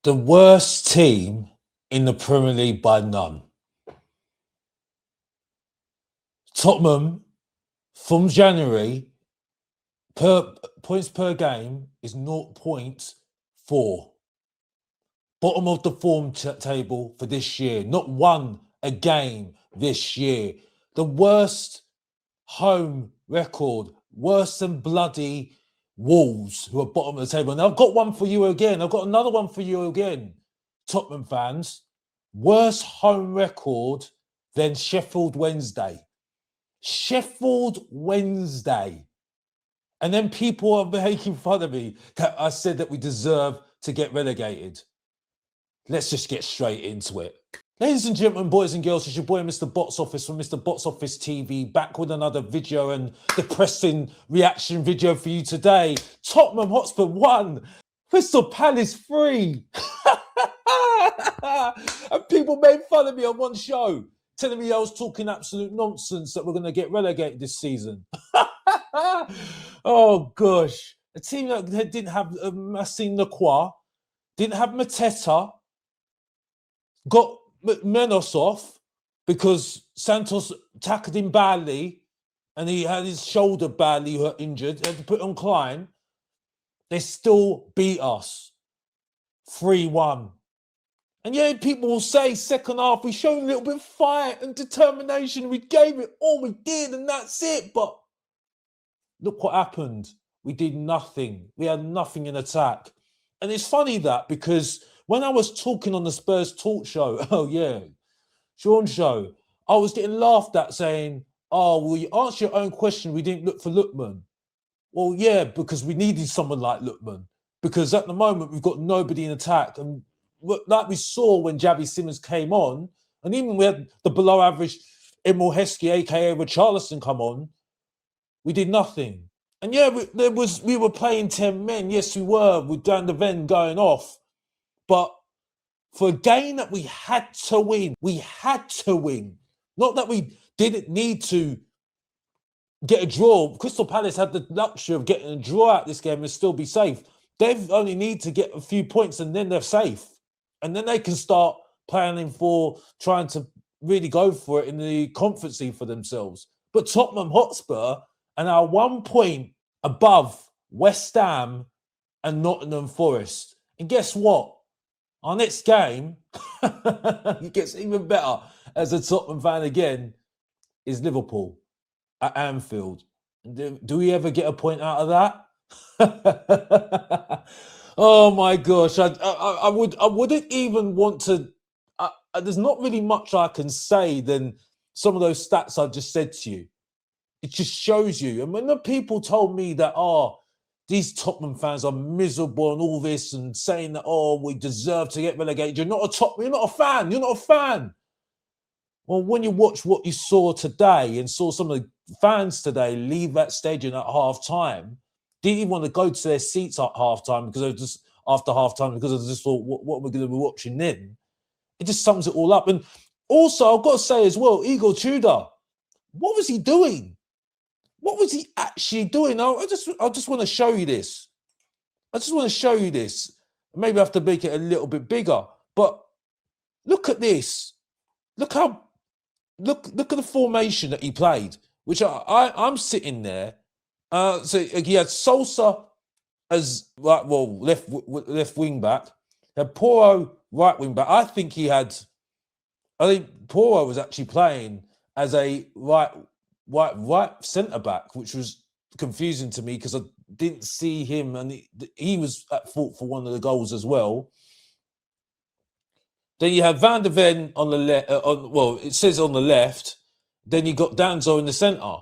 The worst team in the Premier League by none. Tottenham, from January, points per game is 0.4. Bottom of the form table for this year. Not won a game this year. The worst home record, worse than bloody Wolves, who are bottom of the table. And I've got one for you again. I've got another one for you again, Tottenham fans. Worse home record than Sheffield Wednesday. Sheffield Wednesday. And then people are making fun of me that I said that we deserve to get relegated. Let's just get straight into it. Ladies and gentlemen, boys and girls, it's your boy Mr. Box Office from Mr. Box Office TV, back with another video and depressing reaction video for you today. Tottenham Hotspur 1, Crystal Palace 3. And people made fun of me on one show, telling me I was talking absolute nonsense that we're going to get relegated this season. Oh, gosh. A team that didn't have Massine Lacroix, didn't have Mateta, got Menos off because Santos tackled him badly and he had his shoulder badly injured. Had to put on Klein. They still beat us 3-1. And yeah, people will say second half we showed a little bit of fight and determination. We gave it all we did and that's it. But look what happened. We did nothing. We had nothing in attack. And it's funny that because when I was talking on the Spurs talk show, oh yeah, Sean show, I was getting laughed at saying, oh, well, you answer your own question, we didn't look for Lookman. Well, yeah, because we needed someone like Lookman. Because at the moment, we've got nobody in attack. And like we saw when Javi Simmons came on, and even we had the below average Emil Heskey, aka Richarlison, come on, we did nothing. And yeah, we were playing 10 men. Yes, we were, with Dan de Ven going off. But for a game that we had to win, Not that we didn't need to get a draw. Crystal Palace had the luxury of getting a draw out this game and still be safe. They only need to get a few points and then they're safe. And then they can start planning for trying to really go for it in the Conference League for themselves. But Tottenham Hotspur are now 1 point above West Ham and Nottingham Forest. And guess what? Our next game, it gets even better as a Tottenham fan again, is Liverpool at Anfield. Do we ever get a point out of that? Oh my gosh, I wouldn't even want to. There's not really much I can say than some of those stats I've just said to you. It just shows you. And when the people told me that, these Tottenham fans are miserable and all this and saying that, we deserve to get relegated. You're not a fan. Well, when you watch what you saw today and saw some of the fans today leave that stadium at half-time, didn't even want to go to their seats at half-time because they just after half-time because I just thought, what are we going to be watching then? It just sums it all up. And also, I've got to say as well, Igor Tudor, what was he doing? What was he actually doing? I just want to show you this. Maybe I have to make it a little bit bigger. But look at this. Look at the formation that he played, which I'm sitting there. So he had Sosa as left wing back. He had Porro right wing back. I think Porro was actually playing as a right centre back, which was confusing to me because I didn't see him, and he was at fault for one of the goals as well. Then you have Van de Ven on the left. It says on the left. Then you got Danzo in the centre,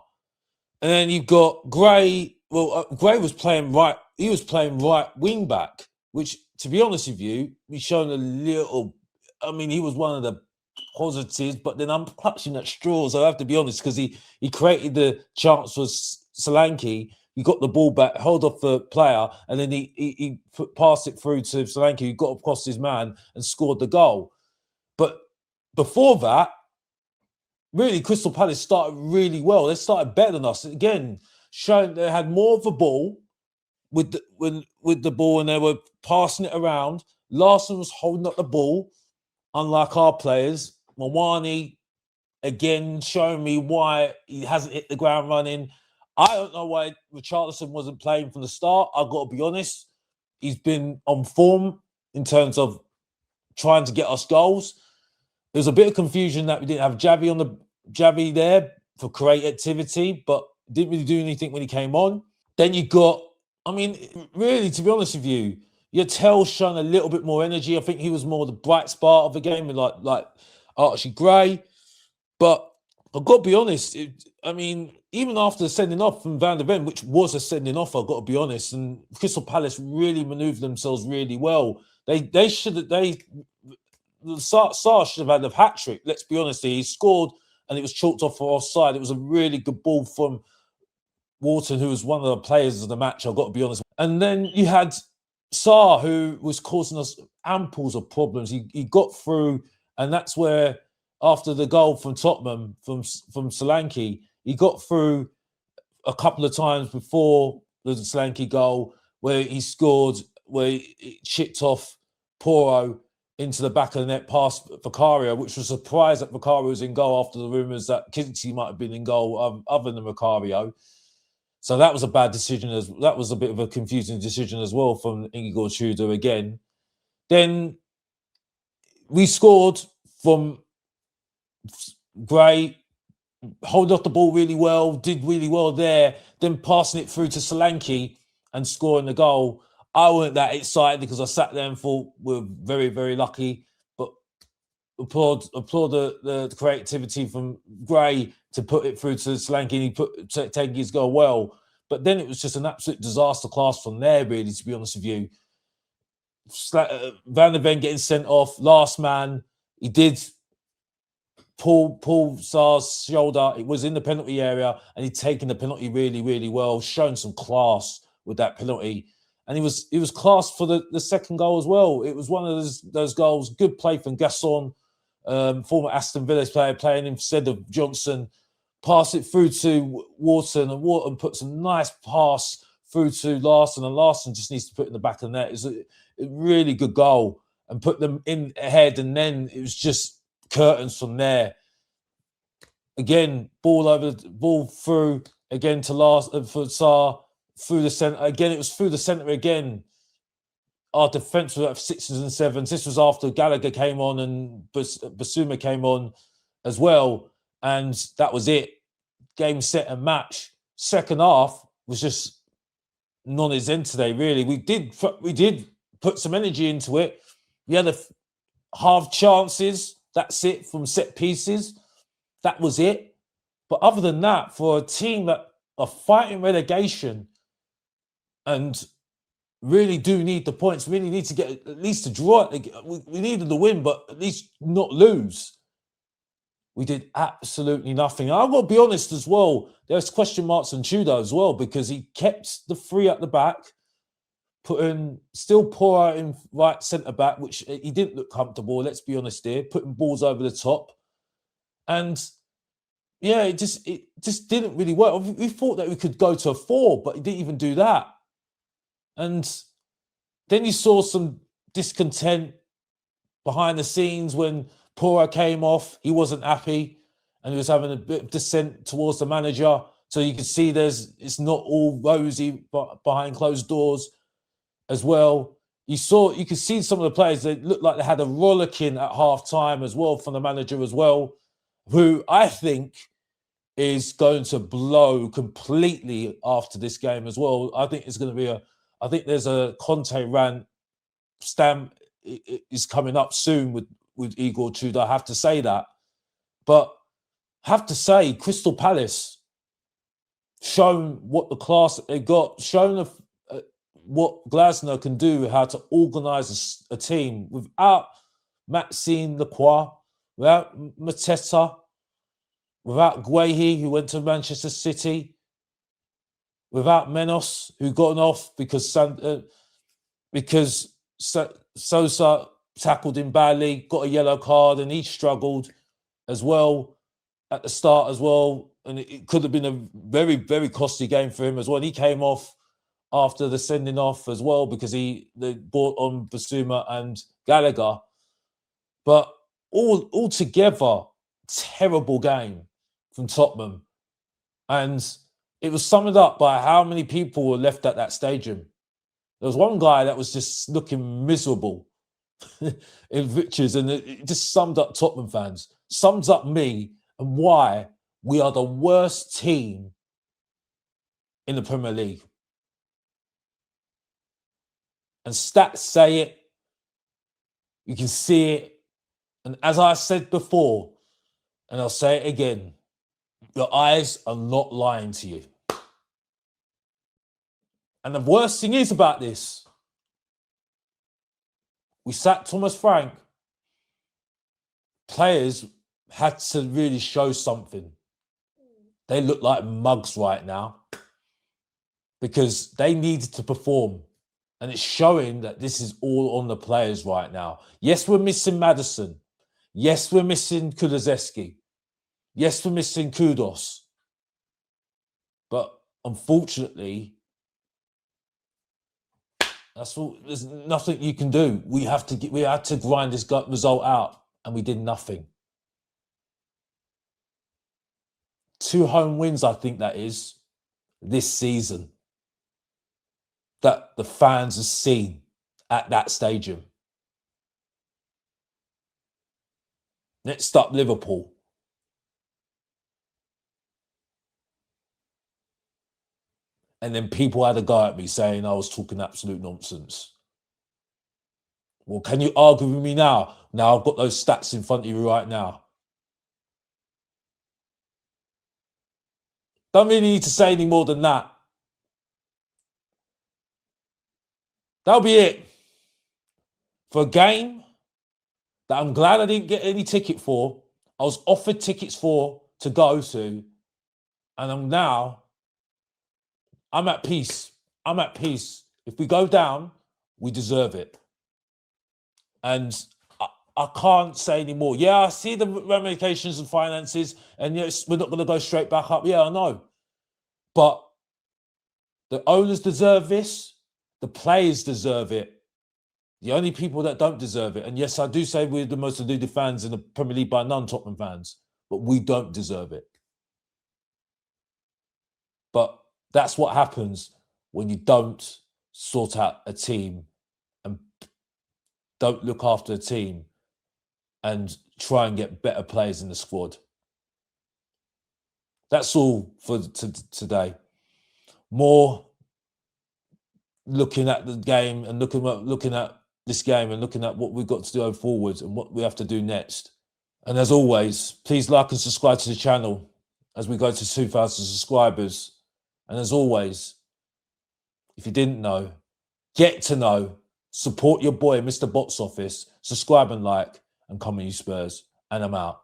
and then you got Gray. Gray was playing right. He was playing right wing back, which, to be honest with you, he's shown a little. I mean, he was one of the positives, but then I'm clutching at straws. I have to be honest, because he created the chance for Solanke. He got the ball back, held off the player, and then he passed it through to Solanke, who got across his man and scored the goal. But before that, really, Crystal Palace started really well. They started better than us. Again, showing they had more of the ball with the ball, and they were passing it around. Larson was holding up the ball, unlike our players. Mawani, again, showing me why he hasn't hit the ground running. I don't know why Richarlison wasn't playing from the start. I've got to be honest. He's been on form in terms of trying to get us goals. There was a bit of confusion that we didn't have Javi there for creativity, but didn't really do anything when he came on. Then you got, I mean, really, to be honest with you, Tell showing a little bit more energy. I think he was more the bright spot of the game, like Archie Gray. But I've got to be honest. Even after the sending off from Van der Ven, which was a sending off, I've got to be honest, and Crystal Palace really manoeuvred themselves really well. Sarr should have had a hat trick. Let's be honest. He scored and it was chalked off for offside. It was a really good ball from Wharton, who was one of the players of the match, I've got to be honest. And then you had Sarr, who was causing us amples of problems. He got through, and that's where, after the goal from Tottenham, from Solanke, he got through a couple of times before the Solanke goal, where he scored, where he chipped off Porro into the back of the net past Vicario, which was a surprise that Vicario was in goal after the rumours that Kingsley might have been in goal other than Vicario. So that was a bad decision. That was a bit of a confusing decision as well from Igor Tudor again. Then we scored from Gray, hold off the ball really well, did really well there, then passing it through to Solanke and scoring the goal. I wasn't that excited because I sat there and thought we're very, very lucky. But applaud the creativity from Gray to put it through to Solanke, and he taking his goal well. But then it was just an absolute disaster class from there, really, to be honest with you. Van der Ven getting sent off, last man. He did pull Sarr's shoulder. It was in the penalty area, and he'd taken the penalty really, really well, shown some class with that penalty. And he was class for the second goal as well. It was one of those goals, good play from Gasson, former Aston Villa player, playing instead of Johnson. Pass it through to Wharton, and Wharton puts a nice pass through to Larson, and Larson just needs to put it in the back of the net. It's a really good goal and put them in ahead, and then it was just curtains from there. Again, ball through again to for Sarr through the centre. Again, it was through the centre again. Our defence was at 6s and 7s. This was after Gallagher came on and Basuma came on as well. And that was it. Game, set, and match. Second half was just non-existent really. We did put some energy into it. We had half chances. That's it, from set pieces. That was it. But other than that, for a team that are fighting relegation and really do need the points, really need to get at least a draw. We needed the win, but at least not lose. We did absolutely nothing. I've got to be honest as well, there's question marks on Tudor as well, because he kept the three at the back, still Porro in right centre-back, which he didn't look comfortable, let's be honest here, putting balls over the top. And yeah, it just didn't really work. We thought that we could go to a 4, but he didn't even do that. And then you saw some discontent behind the scenes when Porro came off. He wasn't happy, and he was having a bit of dissent towards the manager. So you can see it's not all rosy behind closed doors as well. You could see some of the players, they looked like they had a rollicking at half time as well from the manager as well, who I think is going to blow completely after this game as well. I think it's going to be I think there's a Conte rant stamp is coming up soon with Igor Tudor. I have to say that. But I have to say, Crystal Palace shown what the class that they got, shown what Glasner can do, how to organise a team without Maxime Lacroix, without Mateta, without Guehi, who went to Manchester City, without Menos, who got off because Sosa tackled him badly, got a yellow card, and he struggled as well at the start as well. And it could have been a very, very costly game for him as well. And he came off after the sending off as well, because they brought on Basuma and Gallagher. But all together, terrible game from Tottenham. And it was summed up by how many people were left at that stadium. There was one guy that was just looking miserable in pictures, and it just summed up Tottenham fans, sums up me and why we are the worst team in the Premier League. And stats say it. You can see it. And as I said before, and I'll say it again, your eyes are not lying to you. And the worst thing is about this, we sacked Thomas Frank. Players had to really show something. They look like mugs right now because they needed to perform. And it's showing that this is all on the players right now. Yes, we're missing Maddison. Yes, we're missing Kulusevski. Yes, we're missing Kudos. But unfortunately, that's all. There's nothing you can do. We had to grind this gut result out, and we did nothing. 2 home wins, I think that is, this season, that the fans have seen at that stadium. Next up, Liverpool. And then people had a go at me saying I was talking absolute nonsense. Well, can you argue with me now? Now I've got those stats in front of you right now. Don't really need to say any more than that. That'll be it. For a game that I'm glad I didn't get any ticket for, I was offered tickets for to go to, and I'm at peace. I'm at peace. If we go down, we deserve it. And I can't say any more. Yeah, I see the ramifications and finances, and yes, we're not going to go straight back up. Yeah, I know. But the owners deserve this. The players deserve it. The only people that don't deserve it, and yes, I do say we're the most deluded fans in the Premier League by none, Tottenham fans, but we don't deserve it. But that's what happens when you don't sort out a team and don't look after a team and try and get better players in the squad. That's all for today. More looking at the game and looking at this game and looking at what we've got to do forward and what we have to do next. And as always, please like and subscribe to the channel as we go to 2,000 subscribers. And as always, if you didn't know, get to know, support your boy, Mr. Box Office, subscribe and like, and come on you Spurs. And I'm out.